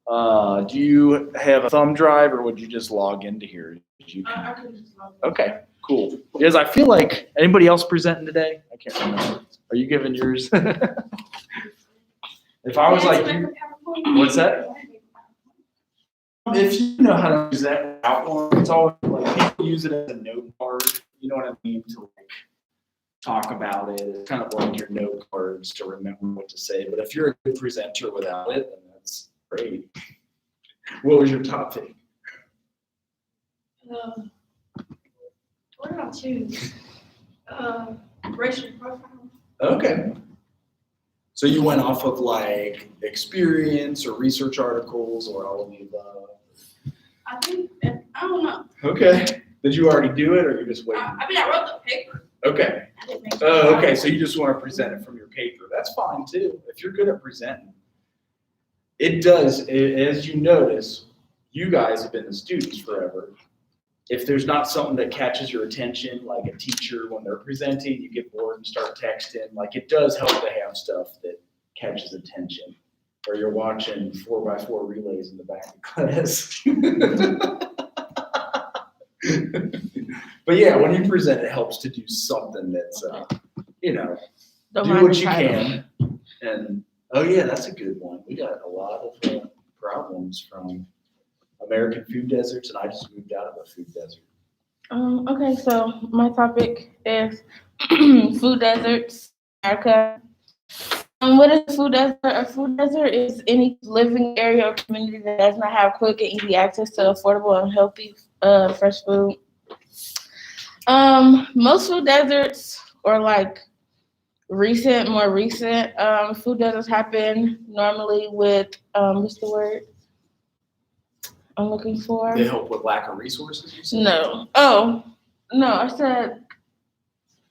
Do you have a thumb drive, or would you just log into here? You I can. could just log in. Okay, cool. Because I feel like anybody else presenting today? I can't remember. Are you giving yours? If I was like you, what's that? If you know how to use that outline, it's always like people use it as a note card. You know what I mean? To like talk about it. It's kind of like your note cards to remember what to say. But if you're a good presenter without it, then that's great. What was your topic? What did I choose? Racial profile. Okay. So you went off of like experience or research articles or all of the above? I think, I don't know. Okay. Did you already do it or you're just waiting? I wrote the paper. Okay. I didn't make Oh, okay. So you just want to present it from your paper. That's fine too. If you're good at presenting. It does, as you notice, you guys have been the students forever. If there's not something that catches your attention, like a teacher when they're presenting, you get bored and start texting. Like it does help to have stuff that catches attention. Or you're watching 4x4 relays in the back of class. But yeah, when you present, it helps to do something that's, do what you can. And oh yeah, that's a good one. We got a lot of problems from American food deserts, and I just moved out of a food desert. Okay, so my topic is food deserts, America. What is a food desert? A food desert is any living area or community that does not have quick and easy access to affordable and healthy fresh food. Most food deserts or like more recent food deserts happen normally with what's the word I'm looking for? They help with lack of resources, you said? No. Oh, no, I said.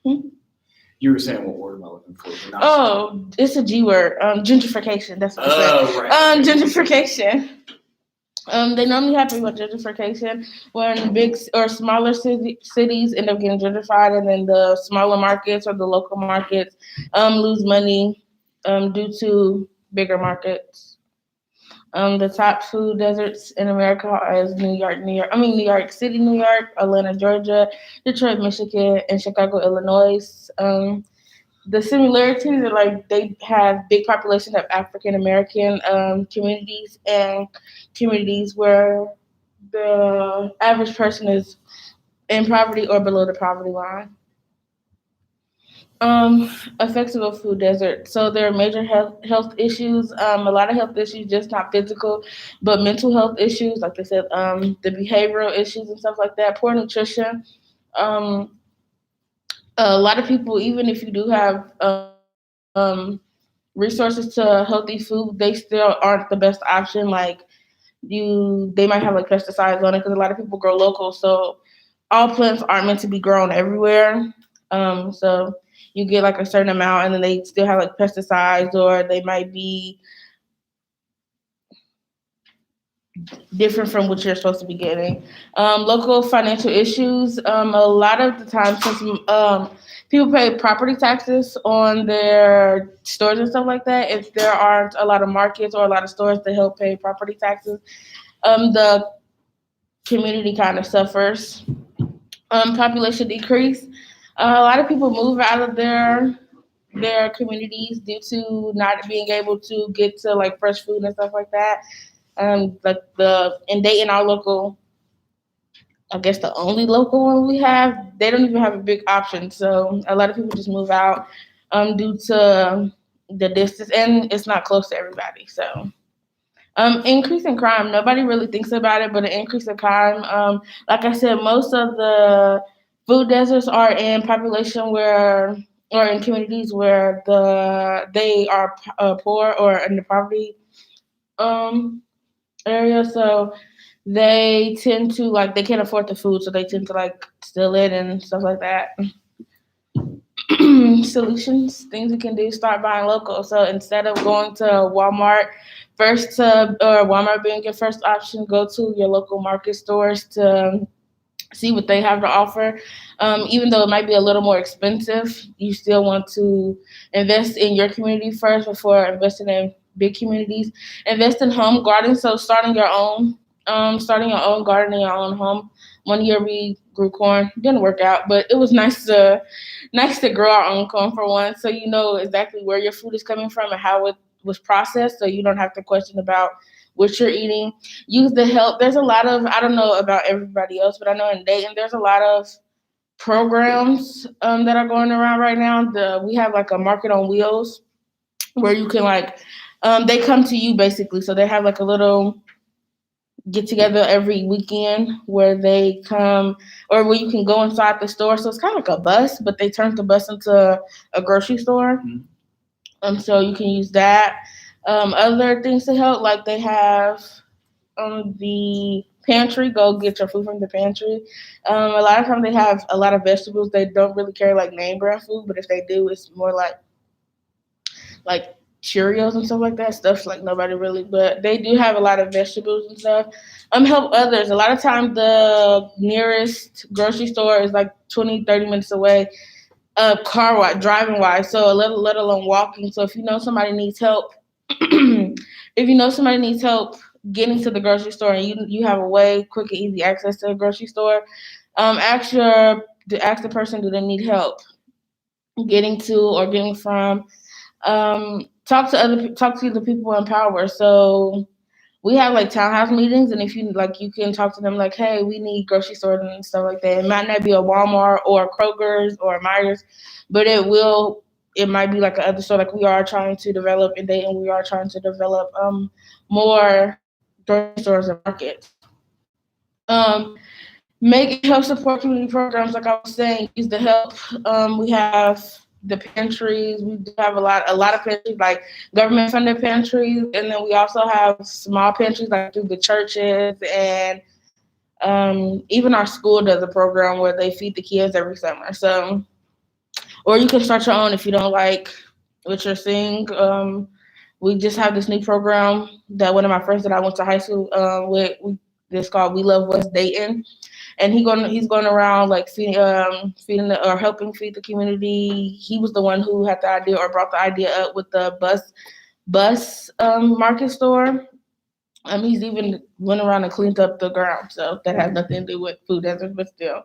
You were saying what word am I looking for? You're not Oh, it's a G word. Gentrification. That's what I said. Oh, right. Gentrification. They normally happen with gentrification when big or smaller cities end up getting gentrified, and then the smaller markets or the local markets lose money due to bigger markets. The top food deserts in America is New York City, New York, Atlanta, Georgia, Detroit, Michigan, and Chicago, Illinois. The similarities are like they have big population of African American communities and communities where the average person is in poverty or below the poverty line. Effects of a food desert. So there are major health issues. A lot of health issues, just not physical, but mental health issues. Like I said, the behavioral issues and stuff like that. Poor nutrition. Um, a lot of people, even if you do have resources to healthy food, they still aren't the best option. Like they might have like pesticides on it because a lot of people grow local. So all plants aren't meant to be grown everywhere. So you get like a certain amount, and then they still have like pesticides, or they might be different from what you're supposed to be getting. Local financial issues. A lot of the time, since people pay property taxes on their stores and stuff like that, if there aren't a lot of markets or a lot of stores to help pay property taxes, the community kind of suffers. Population decrease. A lot of people move out of their communities due to not being able to get to like fresh food and stuff like that. Like in Dayton, our local, I guess the only local one we have, they don't even have a big option. So a lot of people just move out due to the distance, and it's not close to everybody. So increase in crime. Nobody really thinks about it, but an increase in crime. Like I said, most of the food deserts are in population where, or in communities where they are poor or in the poverty um, area. So they tend to like they can't afford the food, so they tend to like steal it and stuff like that. Solutions, things you can do, start buying local. So instead of going to Walmart or Walmart being your first option, go to your local market stores to see what they have to offer. Even though it might be a little more expensive, you still want to invest in your community first before investing in big communities. Invest in home garden, so starting your own garden in your own home. One year we grew corn. Didn't work out, but it was nice to grow our own corn for once, so you know exactly where your food is coming from and how it was processed, so you don't have to question about what you're eating. Use the help. There's a lot of, I don't know about everybody else, but I know in Dayton there's a lot of programs that are going around right now. We have like a Market on Wheels where you can like they come to you basically. So they have like a little get together every weekend where they come or where you can go inside the store. So it's kind of like a bus, but they turned the bus into a grocery store. So you can use that. Other things to help, like they have the pantry, go get your food from the pantry. A lot of times they have a lot of vegetables. They don't really carry like name brand food, but if they do, it's more like Cheerios and stuff like that. Stuff like nobody really, but they do have a lot of vegetables and stuff. Help others. A lot of times the nearest grocery store is like 20, 30 minutes away, driving wise. So let alone walking. So if you know somebody needs help, getting to the grocery store and you have a way quick and easy access to the grocery store, ask the person, do they need help getting to or getting from. Talk to the people in power. So we have like townhouse meetings, and if you like, you can talk to them like, hey, we need grocery stores and stuff like that. It might not be a Walmart or a Kroger's or a Myers, but it might be like another store. Like we are trying to develop in Dayton, we are trying to develop more grocery stores and markets. Help support community programs, like I was saying, use the help. We have the pantries. We do have a lot of pantries, like government funded pantries, and then we also have small pantries like through the churches, and even our school does a program where they feed the kids every summer. So, or you can start your own if you don't like what you're seeing. We just have this new program that one of my friends that I went to high school with. It's called We Love West Dayton, and he's going around like feeding or helping feed the community. He was the one who had the idea or brought the idea up with the bus market store. He's even went around and cleaned up the ground, so that has nothing to do with food deserts, but still.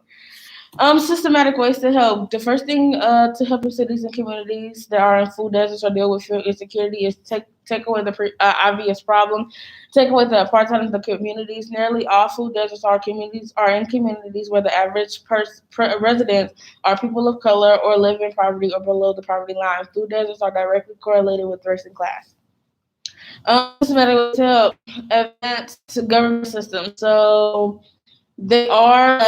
Systematic ways to help. The first thing to help in cities and communities that are in food deserts or deal with food insecurity is take away the obvious problem. Take away the apartheid of the communities. Nearly all food deserts are in communities where the average residents are people of color or live in poverty or below the poverty line. Food deserts are directly correlated with race and class. Systematic ways to help. Advanced government system. So they are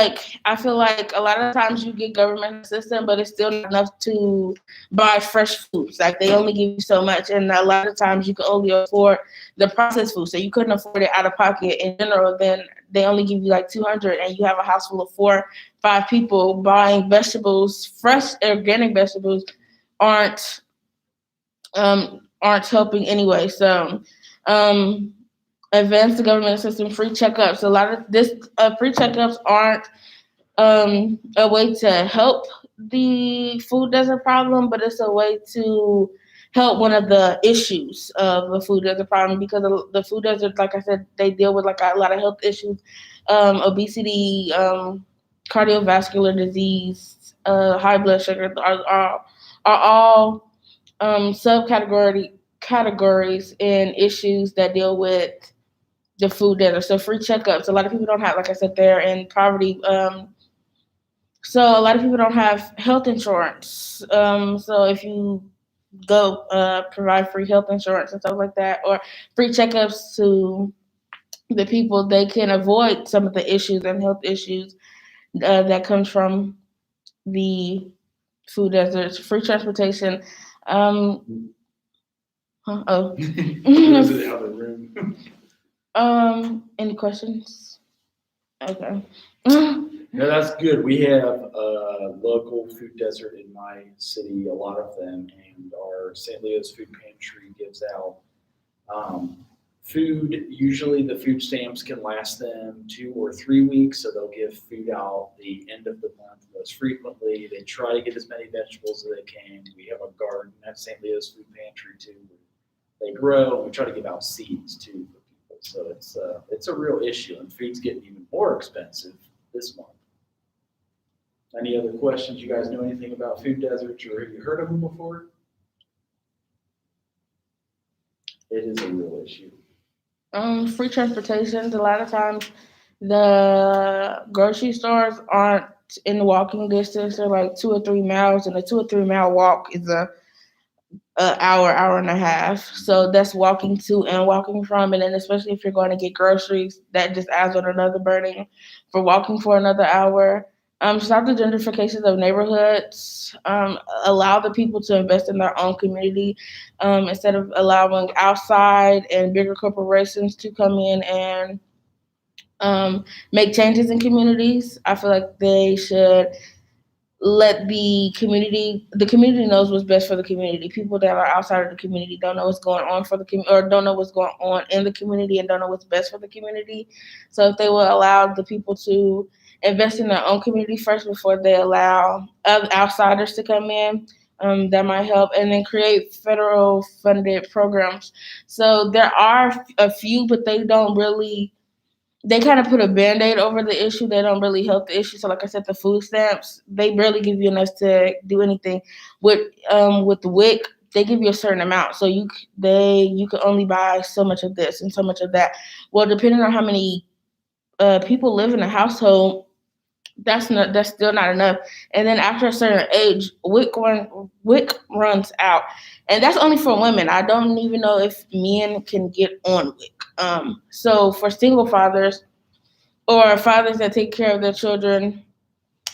I feel like a lot of times you get government assistance, but it's still not enough to buy fresh foods. Like they only give you so much, and a lot of times you can only afford the processed food. So you couldn't afford it out of pocket in general. Then they only give you like $200, and you have a house full of 4-5 people buying vegetables. Fresh organic vegetables aren't helping anyway. So. Advance the government system, free checkups. A lot of this free checkups aren't a way to help the food desert problem, but it's a way to help one of the issues of the food desert problem, because the food desert, like I said, they deal with like a lot of health issues, obesity, cardiovascular disease, high blood sugar are all categories and issues that deal with the food desert. So free checkups. A lot of people don't have, like I said, they're in poverty. So a lot of people don't have health insurance. So if you go provide free health insurance and stuff like that, or free checkups to the people, they can avoid some of the issues and health issues that comes from the food deserts. Free transportation. There's the other room. Any questions? Okay. No, that's good. We have a local food desert in my city, a lot of them, and our St. Leo's Food Pantry gives out food. Usually the food stamps can last them 2 or 3 weeks, so they'll give food out the end of the month most frequently. They try to get as many vegetables as they can. We have a garden at St. Leo's Food Pantry too. they grow, and we try to give out seeds too for people. So it's a real issue, and feed's getting even more expensive this month. Any other questions? You guys know anything about food deserts, or have you heard of them before? It is a real issue. Free transportation. A lot of times, the grocery stores aren't in walking distance. They're like 2 or 3 miles, and a 2 or 3 mile walk is a hour and a half. So that's walking to and walking from, and then especially if you're going to get groceries, that just adds on another burden for walking for another hour. Stop the gentrification of neighborhoods. Allow the people to invest in their own community instead of allowing outside and bigger corporations to come in and make changes in communities. I feel like they should let the community knows what's best for the community. People that are outside of the community don't know what's going on for the community, or don't know what's going on in the community, and don't know what's best for the community. So if they will allow the people to invest in their own community first before they allow outsiders to come in, that might help. And then create federal funded programs. So there are a few, but they don't really. They kind of put a Band-Aid over the issue. They don't really help the issue. So like I said, the food stamps, they barely give you enough to do anything. With the WIC, they give you a certain amount. So you can only buy so much of this and so much of that. Well, depending on how many people live in a household, that's still not enough. And then after a certain age, WIC runs out. And that's only for women. I don't even know if men can get on WIC. So for single fathers or fathers that take care of their children,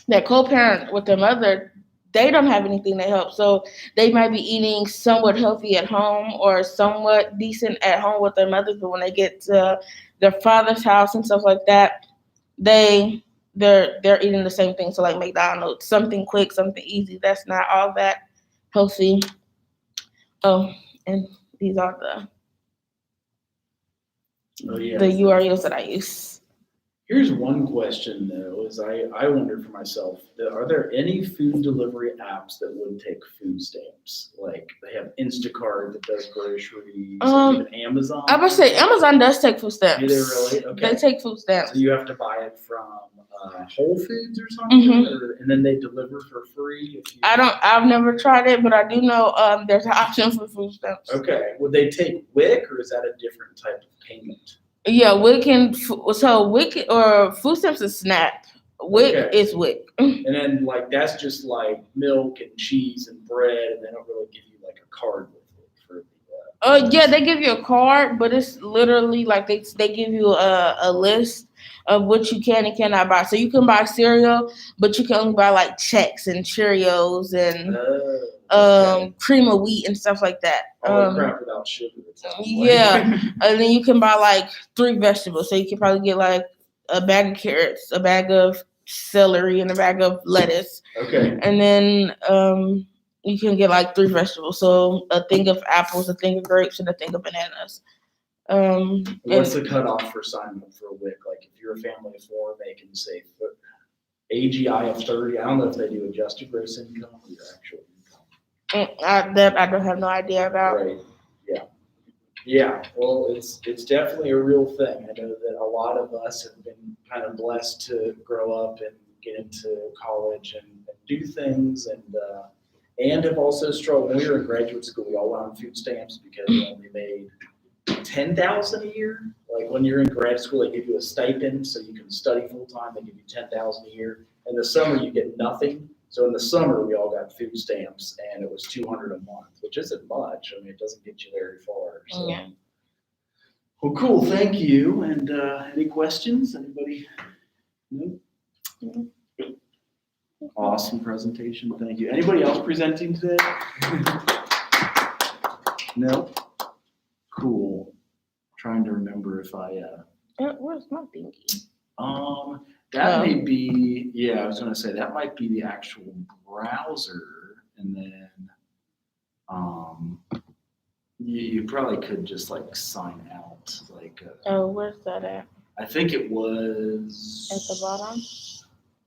that co-parent with their mother, they don't have anything to help. So they might be eating somewhat healthy at home or somewhat decent at home with their mothers, but when they get to their father's house and stuff like that, they're eating the same thing. So like McDonald's, something quick, something easy. That's not all that healthy. Oh, and these are the URLs that I use. Here's one question though, is I wonder for myself, are there any food delivery apps that would take food stamps? Like they have Instacart that does groceries, even Amazon? I would say Amazon does take food stamps. Do they really? Okay. They take food stamps. So you have to buy it from Whole Foods or something, and then they deliver for free? I've never tried it, but I do know there's an option for food stamps. Okay. Would they take WIC, or is that a different type of payment? Yeah, WIC or food stamps is SNAP. WIC is WIC. And then like that's just like milk and cheese and bread, and they don't really give you like a card with it for the. Yeah, they give you a card, but it's literally like they give you a list of what you can and cannot buy. So you can buy cereal, but you can only buy like Chex and Cheerios and cream of wheat and stuff like that. Crap without sugar. Yeah, and then you can buy like 3 vegetables. So you can probably get like a bag of carrots, a bag of celery, and a bag of lettuce. Okay. And then you can get like 3 vegetables. So a thing of apples, a thing of grapes, and a thing of bananas. What's the cutoff for signing up for a WIC? Like if you're a family of 4 making say AGI of 30, I don't know if they do adjusted gross income or your actual income. I don't have no idea about. Right. Yeah. Well, it's definitely a real thing. I know that a lot of us have been kind of blessed to grow up and get into college and do things, and have also struggled. When we were in graduate school, we all went on food stamps because we only made $10,000 a year. Like when you're in grad school, they give you a stipend so you can study full time. They give you $10,000 a year. In the summer, you get nothing. So in the summer, we all got food stamps, and it was $200 a month, which isn't much. I mean, it doesn't get you very far. So. Yeah. Well, cool. Thank you. And any questions? Anybody? No. Awesome presentation. Thank you. Anybody else presenting today? No. Cool. Trying to remember if I. Where's my thingy? That may be, I was going to say that might be the actual browser, and then you probably could just like sign out. Like. Where's that at? I think it was at the bottom.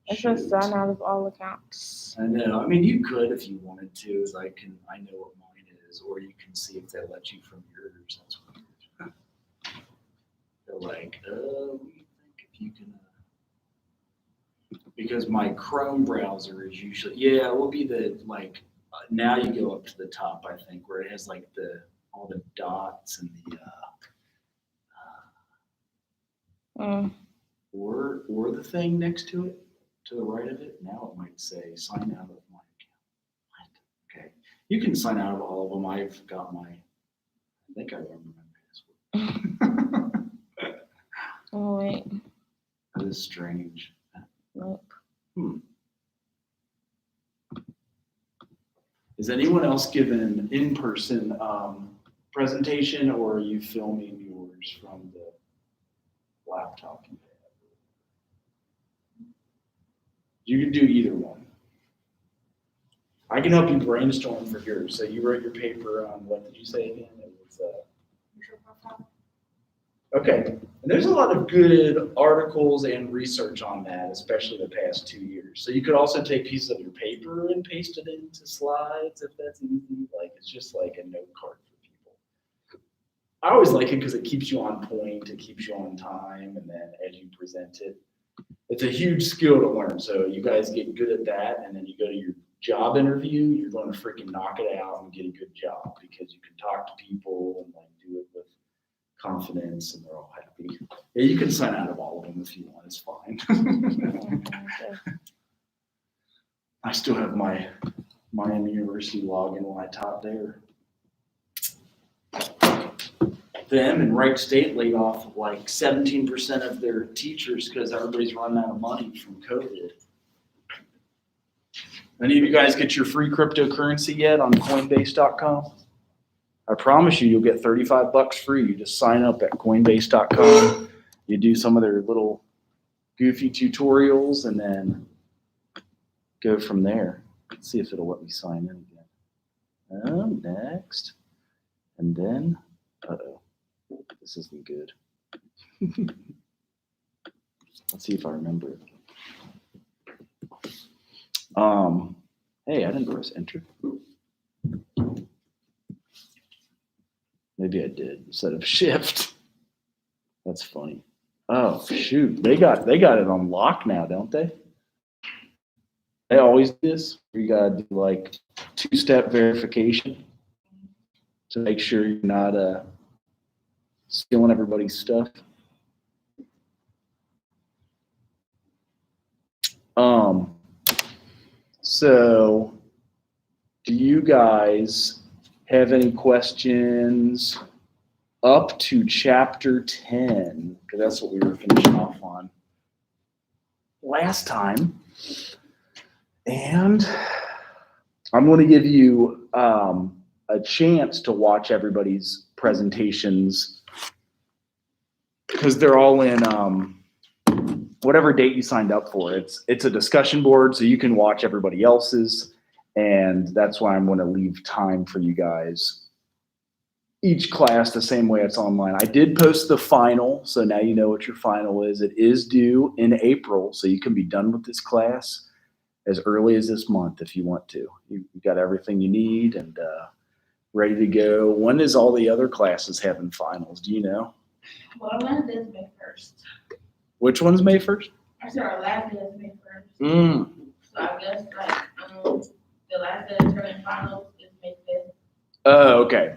It says sign out of all accounts. I know. I mean, you could if you wanted to. I know what mine is. is, or you can see if they let you from yours. That's weird. They're like, we think if you can, because my Chrome browser is usually, it will be the, like, now you go up to the top, I think, where it has like all the dots and the, or the thing next to it, to the right of it. Now it might say sign out of my account. What? Okay. You can sign out of all of them. I've got I think I remember my password. Oh, wait. That is strange. Nope. Is anyone else giving an in-person presentation, or are you filming yours from the laptop you have? You can do either one. I can help you brainstorm for yours. So you wrote your paper on, what did you say again? It was okay. And there's a lot of good articles and research on that, especially the past 2 years. So you could also take pieces of your paper and paste it into slides if that's easy. Like, it's just like a note card for people. I always like it because it keeps you on point, it keeps you on time, and then as you present it, it's a huge skill to learn. So you guys get good at that, and then you go to your job interview, you're going to freaking knock it out and get a good job because you can talk to people and like do it with confidence, and they're all happy. Yeah, you can sign out of all of them if you want. It's fine. I still have my Miami University login when I taught there. Them and Wright State laid off like 17% of their teachers because everybody's running out of money from COVID. Any of you guys get your free cryptocurrency yet on Coinbase.com? I promise you'll get $35 free. You just sign up at Coinbase.com. You do some of their little goofy tutorials and then go from there. Let's see if it'll let me sign in again. Next. And then, this isn't good. Let's see if I remember it. Hey, I didn't press enter. Maybe I did instead of shift. That's funny. Oh shoot, they got it on lock now, don't they? They always do this. You gotta do like 2-step verification to make sure you're not stealing everybody's stuff. So do you guys have any questions up to chapter 10? Because that's what we were finishing off on last time. And I'm going to give you a chance to watch everybody's presentations because they're all in whatever date you signed up for. It's a discussion board, so you can watch everybody else's. And that's why I'm going to leave time for you guys. Each class the same way it's online. I did post the final, so now you know what your final is. It is due in April, so you can be done with this class as early as this month if you want to. You got everything you need and ready to go. When is all the other classes having finals? Do you know? Well, Wednesday is May 1st. Which one's May 1st? I said our last day is May 1st. So I guess like the last day of turning finals is May 5th. Oh, okay.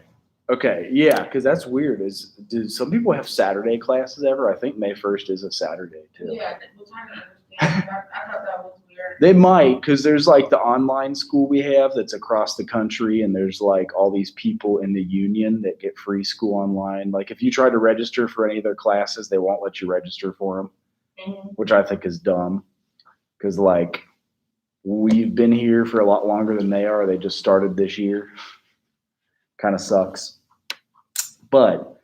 Okay, yeah, because that's weird. Do some people have Saturday classes ever? I think May 1st is a Saturday too. Yeah, we're trying to understand. I thought that was weird. They might, because there's like the online school we have that's across the country, and there's like all these people in the union that get free school online. Like if you try to register for any of their classes, they won't let you register for them, which I think is dumb. Because like we've been here for a lot longer than they are. They just started this year. Kind of sucks. But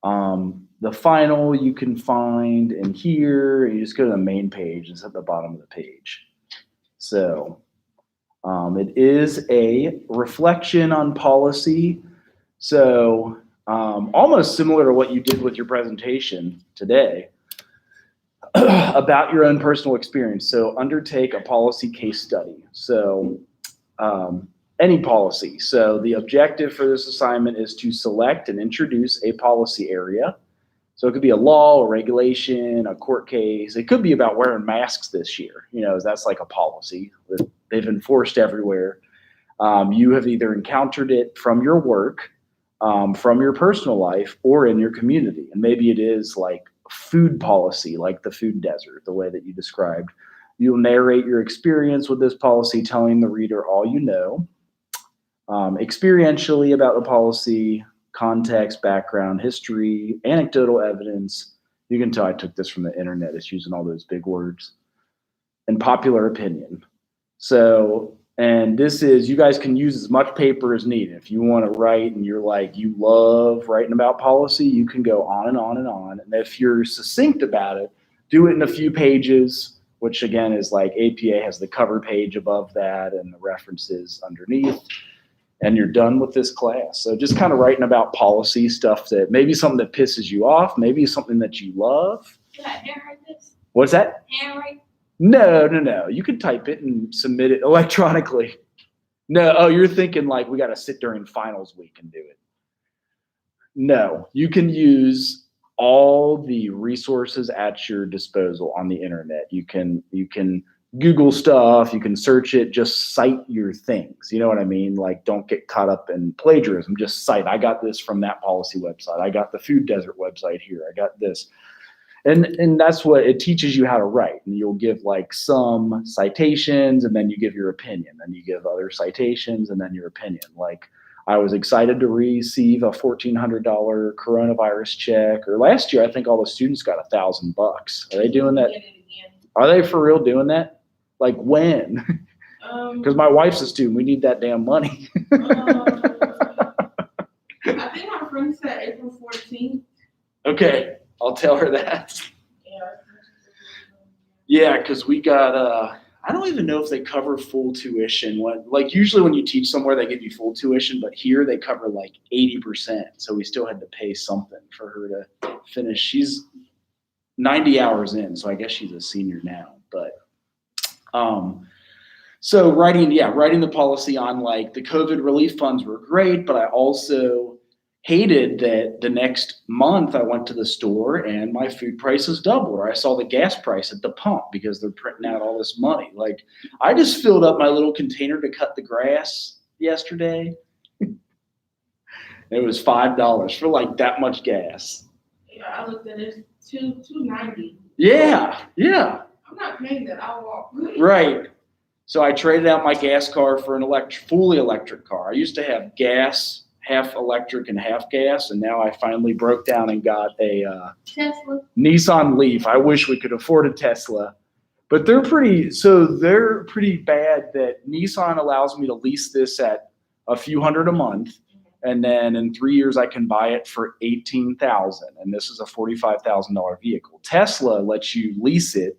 the final you can find in here. You just go to the main page. It's at the bottom of the page. So it is a reflection on policy. So almost similar to what you did with your presentation today about your own personal experience. So undertake a policy case study. So any policy. So the objective for this assignment is to select and introduce a policy area. So it could be a law, a regulation, a court case. It could be about wearing masks this year. That's like a policy that they've enforced everywhere. You have either encountered it from your work, from your personal life, or in your community. And maybe it is like food policy, like the food desert, the way that you described. You'll narrate your experience with this policy, telling the reader all you know, experientially about the policy, context, background, history, anecdotal evidence. You can tell I took this from the internet. It's using all those big words. And popular opinion. So, and this is, you guys can use as much paper as needed. If you want to write and you're like, you love writing about policy, you can go on and on and on. And if you're succinct about it, do it in a few pages, which again is like APA has the cover page above that and the references underneath. And you're done with this class. So just kind of writing about policy stuff that maybe something that pisses you off, maybe something that you love. Should I handwrite this? What's that? Handwrite? No. You can type it and submit it electronically. No, oh, you're thinking like we got to sit during finals week and do it. No, you can use all the resources at your disposal on the internet. You can Google stuff, you can search it, just cite your things. You know what I mean? Like, don't get caught up in plagiarism, just cite. I got this from that policy website. I got the food desert website here. I got this. And that's what it teaches you how to write. And you'll give like some citations and then you give your opinion. Then you give other citations and then your opinion. Like, I was excited to receive a $1,400 coronavirus check. Or last year, I think all the students got $1,000. Are they doing that? Are they for real doing that? Like when? Because my wife's a student. We need that damn money. I think my friend said April 14th. Okay, I'll tell her that. Yeah, because we got, I don't even know if they cover full tuition. Like usually when you teach somewhere, they give you full tuition, but here they cover like 80%. So we still had to pay something for her to finish. She's 90 hours in, so I guess she's a senior now. But so writing the policy on like the COVID relief funds were great, but I also hated that the next month I went to the store and my food prices doubled, or I saw the gas price at the pump because they're printing out all this money. Like, I just filled up my little container to cut the grass yesterday. It was $5 for like that much gas. Yeah, I looked at it. $2.90. Yeah. I'm not paying that. I'll walk. Right. So I traded out my gas car for an fully electric car. I used to have gas, half electric and half gas, and now I finally broke down and got a Tesla. Nissan Leaf. I wish we could afford a Tesla, but they're pretty bad that Nissan allows me to lease this at a few hundred a month. And then in 3 years, I can buy it for $18,000. And this is a $45,000 vehicle. Tesla lets you lease it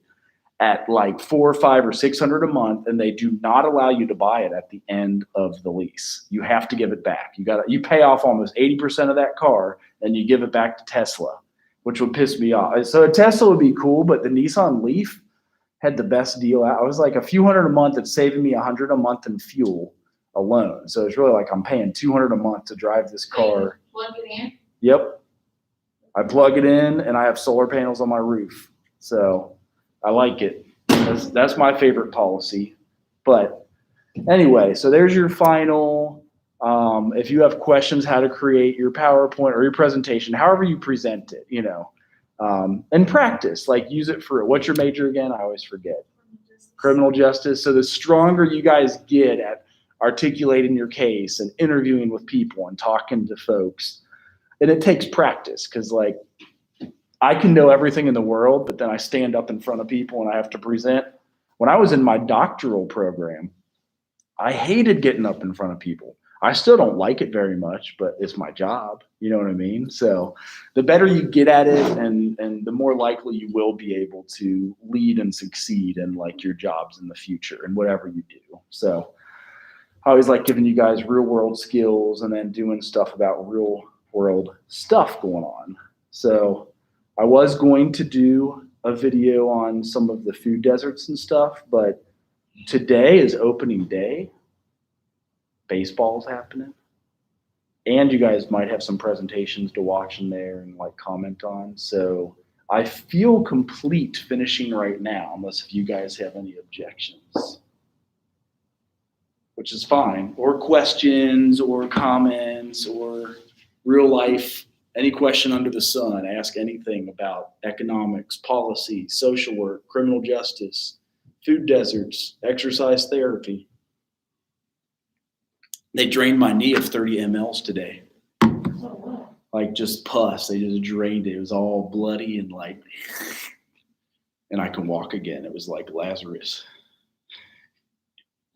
at like $400 or $500 or $600 a month, and they do not allow you to buy it at the end of the lease. You have to give it back. You pay off almost 80% of that car, and you give it back to Tesla, which would piss me off. So a Tesla would be cool, but the Nissan Leaf had the best deal out. I was like a few hundred a month. It's saving me $100 a month in fuel alone. So it's really like I'm paying $200 a month to drive this car. Plug it in. Yep. I plug it in, and I have solar panels on my roof. So I like it. That's my favorite policy. But anyway, so there's your final. If you have questions how to create your PowerPoint or your presentation, however you present it, and practice, like use it for, what's your major again? I always forget. Criminal justice. So the stronger you guys get at articulating your case and interviewing with people and talking to folks, and it takes practice, because like, I can know everything in the world, but then I stand up in front of people and I have to present. When I was in my doctoral program, I hated getting up in front of people. I still don't like it very much, but it's my job. You know what I mean? So the better you get at it, and the more likely you will be able to lead and succeed in like your jobs in the future and whatever you do. So I always like giving you guys real world skills and then doing stuff about real world stuff going on. So I was going to do a video on some of the food deserts and stuff, but today is opening day. baseball's happening. And you guys might have some presentations to watch in there and like comment on. So I feel complete finishing right now, unless if you guys have any objections, which is fine, or questions or comments or real life, any question under the sun. Ask anything about economics, policy, social work, criminal justice, food deserts, exercise therapy. They drained my knee of 30 mLs today. So what? Like just pus. They just drained it. It was all bloody and like, and I can walk again. It was like Lazarus.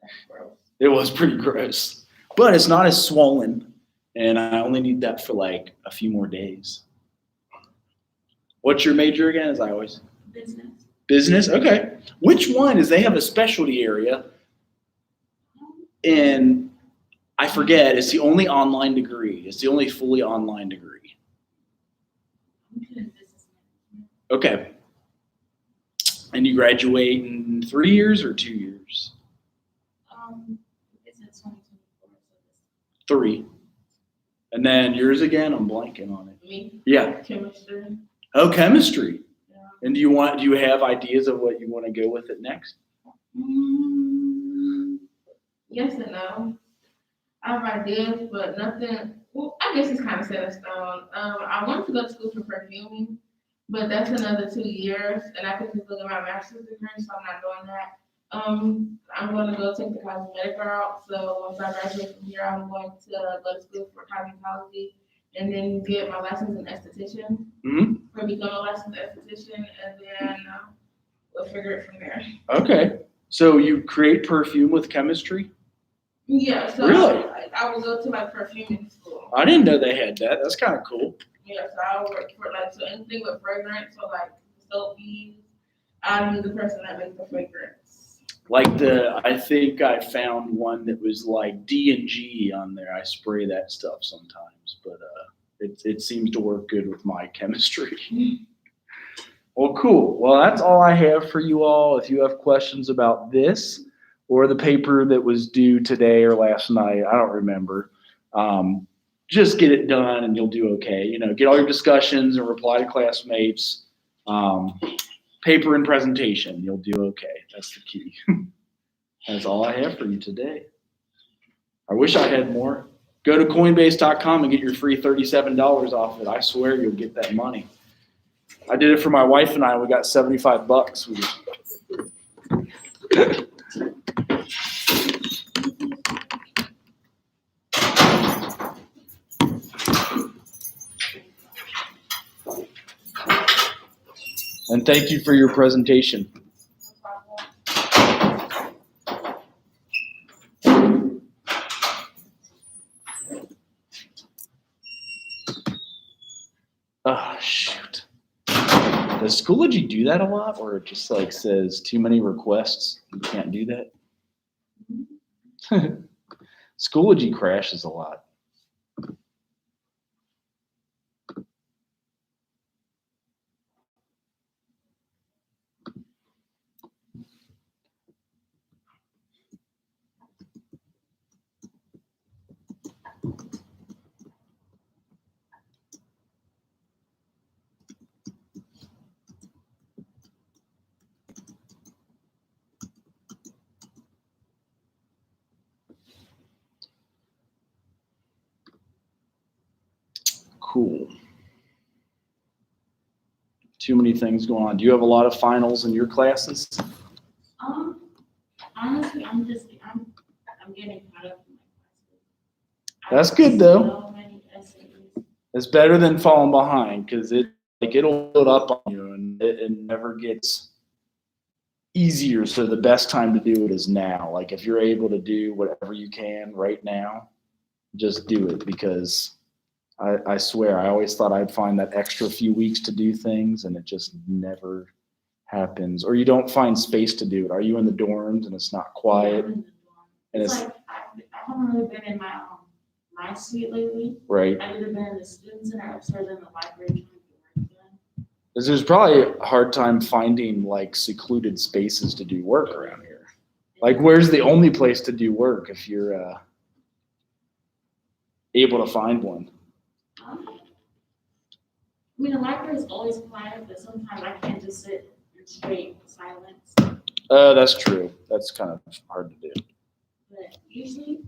That's gross. It was pretty gross, but it's not as swollen, and I only need that for like a few more days. What's your major again? As I always Business. business. Okay, which one is? They have a specialty area, and I forget. It's the only online degree. It's the only fully online degree. I'm doing business management. Okay, and you graduate in 3 years or 2 years? It's in 2024, so this 3. And then yours again? I'm blanking on it. me, Yeah. chemistry. Oh, chemistry. Yeah. And do you have ideas of what you want to go with it next? Yes and no. I have ideas, but nothing. Well, I guess it's kind of set in stone. I wanted to go to school for perfuming, but that's another 2 years, and I could just look at my master's degree, so I'm not doing that. I'm going to go take the cosmetic route. So once I graduate from here, I'm going to go to school for cosmetology and then get my license in esthetician, or become a licensed esthetician, and then we'll figure it from there. Okay. So you create perfume with chemistry? Yeah, so Really? I will go to like perfuming school. I didn't know they had that. That's kind of cool. Yeah, so I'll work for like so anything with fragrance, so like soap beads, I'm the person that makes the fragrance. Like I think I found one that was like D&G on there. I spray that stuff sometimes, but it seems to work good with my chemistry. Well, cool. Well, that's all I have for you all. If you have questions about this or the paper that was due today or last night, I don't remember. Just get it done and you'll do okay. You know, get all your discussions and reply to classmates. Paper and presentation, you'll do okay. That's the key. That's all I have for you today. I wish I had more. Go to Coinbase.com and get your free $37 off it. I swear you'll get that money. I did it for my wife and I. We got $75. And thank you for your presentation. Oh, shoot. Does Schoology do that a lot, or it just like says too many requests? You can't do that? Schoology crashes a lot. Cool. Too many things going on. Do you have a lot of finals in your classes? Honestly, I'm getting caught up in my classes. That's good, though. So many essays. It's better than falling behind because it'll build up on you and it never gets easier. So the best time to do it is now. Like if you're able to do whatever you can right now, just do it because I swear I always thought I'd find that extra few weeks to do things and it just never happens. Or you don't find space to do it. Are you in the dorms and it's not quiet? Yeah, I'm in the dorm. And It's it's like I haven't really been in my suite lately. right. I've either been in the student center or sort of in the library trying to get work done. Because there's probably a hard time finding like secluded spaces to do work around here. Like where's the only place to do work if you're able to find one. I mean, the library is always quiet, but sometimes I can't just sit in straight silence. That's true. That's kind of hard to do. But usually